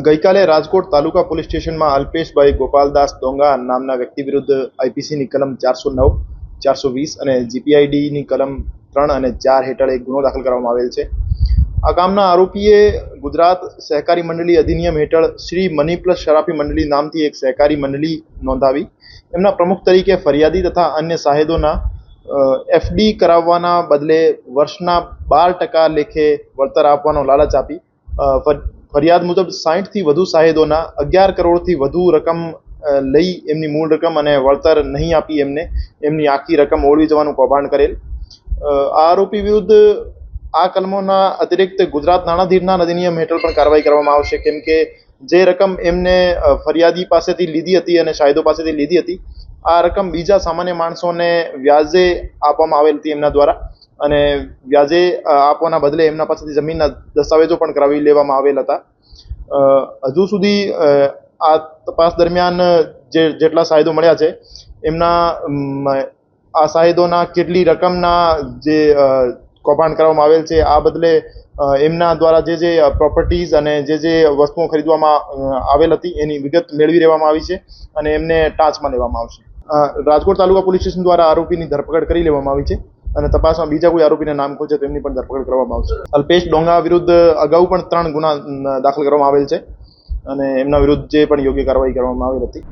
ગઈકાલે રાજકોટ તાલુકા પોલીસ સ્ટેશનમાં અલ્પેશભાઈ ગોપાલદાસ ડોંગા નામના વ્યક્તિ વિરુદ્ધ આઈપીસીની કલમ 409, 420 અને જીપીઆઈડીની કલમ 3 અને 4 હેઠળ એક ગુનો દાખલ કરવામાં આવેલ છે. આ કામના આરોપીએ ગુજરાત સહકારી મંડળી અધિનિયમ હેઠળ શ્રી મની પ્લસ શરાફી મંડળી નામથી એક સહકારી મંડળી નોંધાવી એમના પ્રમુખ તરીકે ફરિયાદી તથા અન્ય સાહેદોના એફડી કરાવવાના બદલે વર્ષના 12% લેખે વળતર આપવાનો લાલચ આપી ફરિયાદ મુજબ 60 થી વધુ સાહેદોના 11 કરોડથી વધુ રકમ લઈ એમની મૂળ રકમ અને વળતર નહીં આપી એમની આખી રકમ ઓળવી જવાનું કૌભાંડ કરેલ. આ આરોપી વિરુદ્ધ આ કલમોના અતિરિક્ત ગુજરાત નાણાધીરનાર અધિનિયમ હેઠળ પણ કાર્યવાહી કરવામાં આવશે, કેમ કે જે રકમ એમને ફરિયાદી પાસેથી લીધી હતી અને સાહેદો પાસેથી લીધી હતી આ રકમ બીજા સામાન્ય માણસોને વ્યાજે આપવામાં આવેલ હતી એમના દ્વારા, અને વ્યાજે આપવાના બદલે એમના પાસેથી જમીનના દસ્તાવેજો પણ કરાવી લેવામાં આવેલ હતા. હજુ સુધી આ તપાસ દરમિયાન જેટલા સાહેદો મળ્યા છે એમના આ સાહેદોના કેટલી રકમના જે કૌભાંડ કરવામાં આવેલ છે આ બદલે એમના દ્વારા જે પ્રોપર્ટીઝ અને જે વસ્તુઓ ખરીદવામાં આવેલ હતી એની વિગત મેળવી લેવામાં આવી છે અને એમને ટાંચમાં લેવામાં આવશે. રાજકોટ તાલુકા પોલીસ સ્ટેશન દ્વારા આરોપીની ધરપકડ કરી લેવામાં આવી છે અને તપાસમાં બીજા કોઈ આરોપીના નામ ખોજે તો એમની પણ ધરપકડ કરવામાં આવશે. અલ્પેશ ડોંગા વિરુદ્ધ અગાઉ પણ 3 ગુના દાખલ કરવામાં આવેલ છે અને એમના વિરુદ્ધ જે પણ યોગ્ય કાર્યવાહી કરવામાં આવેલ હતી.